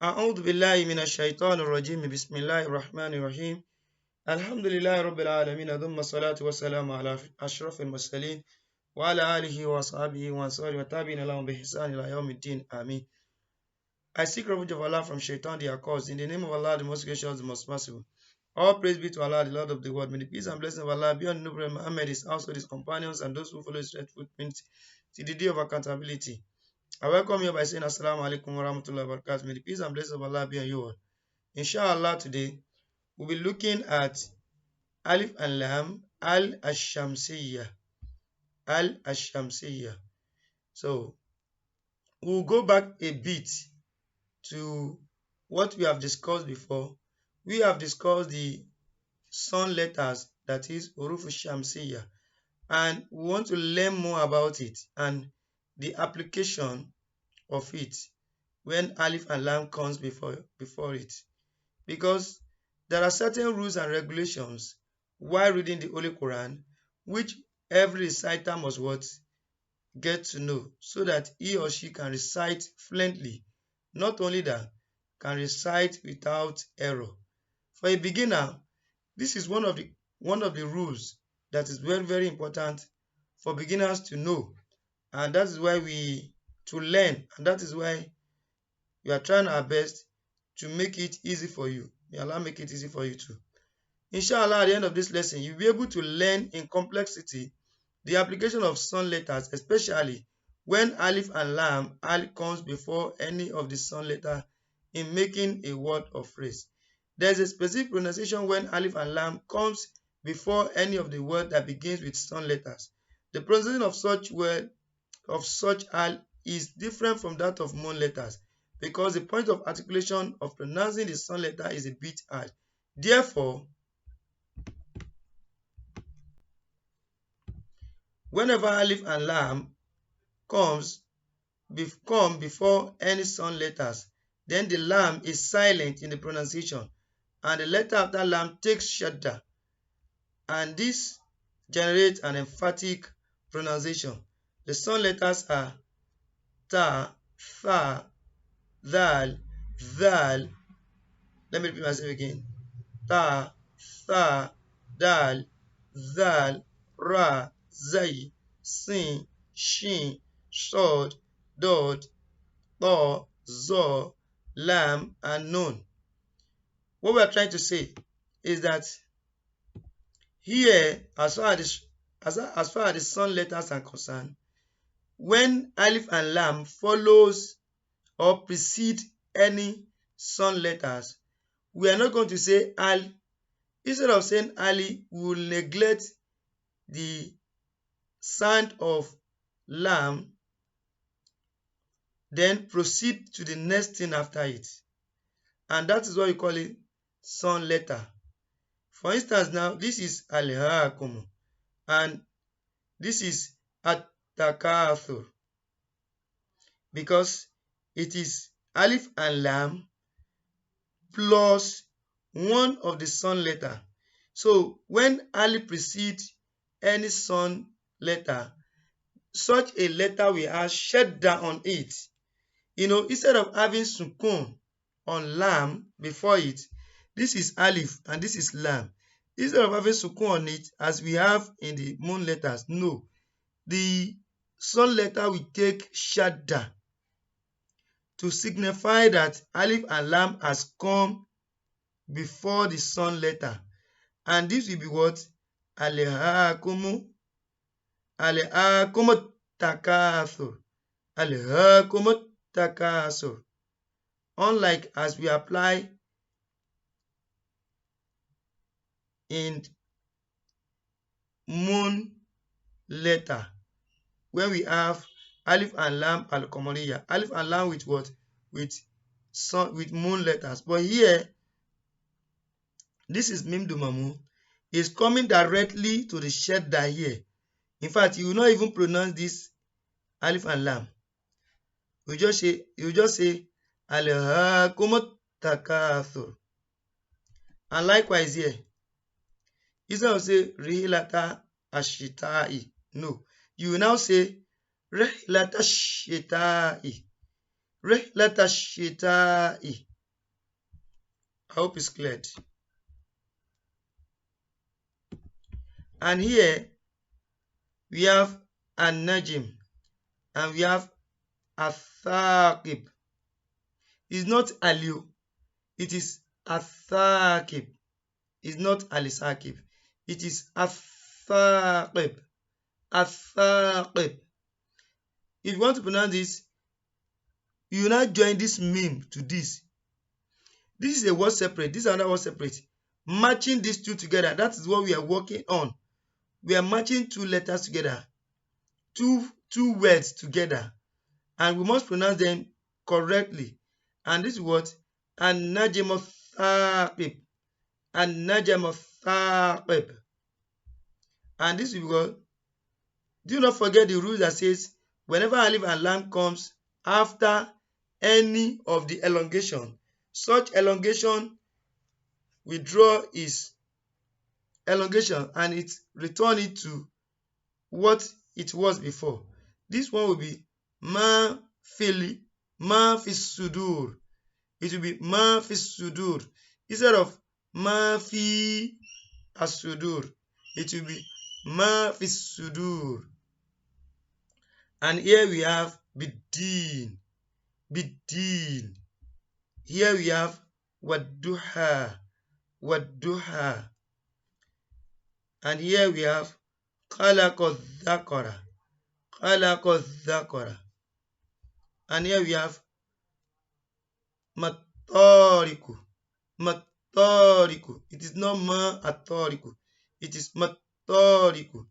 أعوذ بالله من الشيطان الرجيم بسم الله الرحمن الرحيم الحمد لله رب العالمين ثم الصلاة والسلام على أشرف المرسلين وعلى آله وصحبه وأنصاره وتابعين لهم بإحسان إلى يوم الدين آمين. I seek refuge of Allah from Shaitan the accursed. In the name of Allah, the most gracious, the most merciful. All praise be to Allah, the Lord of the world. May the peace and blessing of Allah be on Noble Muhammad, his household, his companions, and those who follow his red footprints till the day of accountability. I welcome you by saying Assalamu alaikum wa rahmatullahi wa barakatuh. May the peace and blessing of Allah be on you all. Inshallah, today we'll be looking at Alif and Lam al-Shamsiyyah. Al-Shamsiyyah. So we'll go back a bit to what we have discussed before. We have discussed the sun letters, that is Huruf Shamsiyyah, and we want to learn more about it and the application of it when Alif and Lam comes before it. Because there are certain rules and regulations while reading the Holy Quran which every reciter must get to know, so that he or she can recite fluently. Not only that, can recite without error. For a beginner, this is one of the rules that is very, very important for beginners to know, and that is why to learn, and that is why we are trying our best to make it easy for you. May Allah make it easy for you too. Inshallah, at the end of this lesson, you'll be able to learn in complexity the application of sun letters, especially when Alif and Lam comes before any of the sun letters in making a word or phrase. There is a specific pronunciation when Alif and Lam comes before any of the word that begins with sun letters. The pronunciation of such al is different from that of moon letters, because the point of articulation of pronouncing the sun letter is a bit hard. Therefore, whenever Alif and Lam come before any sun letters, then the Lam is silent in the pronunciation, and the letter after Lam takes shadda, and this generates an emphatic pronunciation. The sun letters are ta, tha, dal, zal. Let me repeat myself again. Ta, tha, dal, zal, ra, zay, sin, shin, shod, dod, ta, zo, lam, and nun. What we are trying to say is that here, as far as the sun letters are concerned, when Alif and Lam follows or precede any sun letters, we are not going to say al. Instead of saying ali, we will neglect the sound of Lam, then proceed to the next thing after it. And that is what we call it sun letter. For instance, now this is al-haakum, and this is at-takathur, because it is Alif and Lam plus one of the sun letter. So when alif precedes any sun letter, such a letter will have shadda on it. Instead of having sukun on lam before it, this is alif and this is lam. Instead of having sukun on it, as we have in the moon letters, no, the sun letter will take shadda to signify that alif and lam has come before the sun letter. And this will be what? Alhaakumu takathur. Alhaakumu takathur. Unlike as we apply in moon letter, when we have alif and lam al-qamariyya, alif and lam with what? With moon letters. But here, this is mim dumamu, is coming directly to the shadda here. In fact, you will not even pronounce this alif and lam. You just say alhaakumut takathur. And likewise here, instead of say rihilata ashita'i, no, you will now say rihilata shita'i. Rihilata shita'i. I hope it's cleared. And here we have an-najm and we have a-thaqib. It's not aliu, it is a-thaqib. It's not al-saqib. It is a-thaqib. A-thaqib. If you want to pronounce this, you now join this meme to this. This is a word separate. This is another word separate. Matching these two together, that is what we are working on. We are matching two letters together, two words together, and we must pronounce them correctly. And this is what an-najm ath-thaqib. An-najm ath-thaqib. And this is because, do not forget the rule that says whenever alif and lam comes after any of the elongation, such elongation withdraw its elongation and it return it to what it was before. This one will be ma fi sudur. It will be ma fi sudur instead of ma fi as-sudur. It will be ma fi sudur. And here we have bid-din. Bid-din. Here we have wad-duha. Wad-duha. And here we have khalaqa-dhakara. Khalaqa-dhakara. And here we have matariku. Matariku. It is not ma-atariku. It is matariku.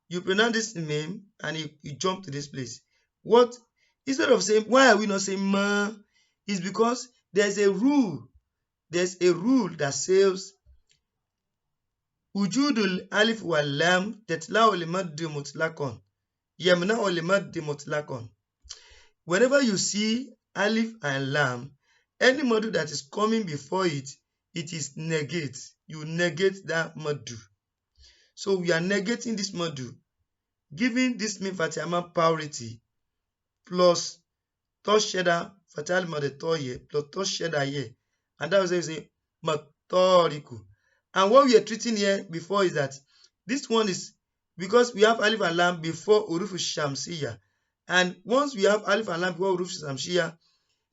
You pronounce this name and you jump to this place. What? Instead of saying, why are we not saying ma? It's because there's a rule. There's a rule that says wujudul alif wal lam tatla'u limaddi mutlaqan. Yamna'u limaddi mutlaqan. Whenever you see alif and lam, any maddu that is coming before it, it is negate. You negate that maddu. So we are negating this maddu, giving this mim fatihama priority plus touch shedda fatal madatoye plus touch shedda here, and that was how you say matoriku. And what we are treating here before is that this one is because we have alif and lam before huruf shamsiyah, and once we have alif and lam before huruf shamsiyah,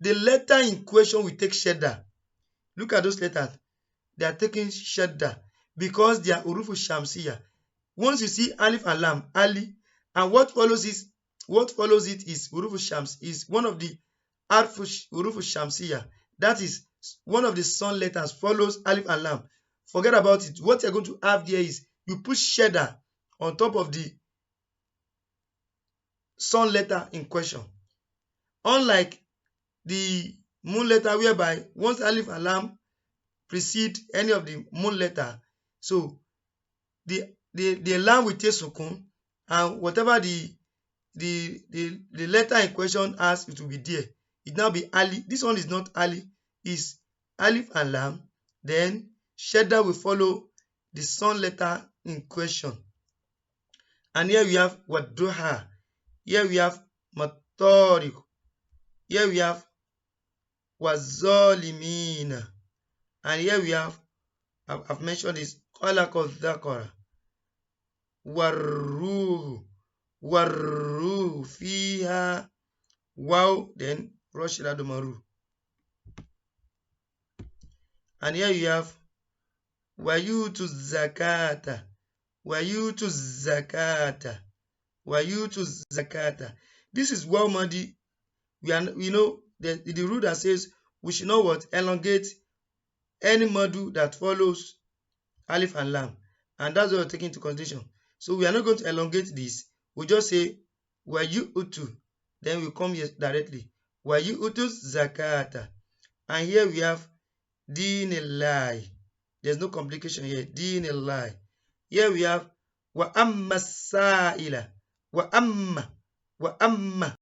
the letter in question will take shedda. Look at those letters. They are taking shedda because they are huruf shamsiyah. Once you see alif and lam, ali, and what follows it is huruf shams, is one of the huruf shamsiyah. That is one of the sun letters follows alif and lam. Forget about it. What you're going to have there is you put shedda on top of the sun letter in question. Unlike the moon letter, whereby once alif and lam precede any of the moon letter, so the lam will take sukun, and whatever the letter in question has, it will be there. It now be ali. This one is not ali, is alif and lam. Then shedda will follow the sun letter in question. And here we have wadduha. Here we have matariq. Here we have wazolimina. And here we have, I've mentioned this, khalaqa-dhakara. Warruhu fiha wow, then Rashida Domaru. And here you have wayutu zakata. Wayutu zakata. Wayutu zakata. This is wow madi. We know the rule that says we should not what? Elongate any madu that follows alif and lam. And that's what we're taking into consideration. So we are not going to elongate this. We just say wayutu. Then we come here directly. Wayutu zakata. And here we have dinillah. There's no complication here. Dinillah. Here we have wa amma sa'ila. Wa amma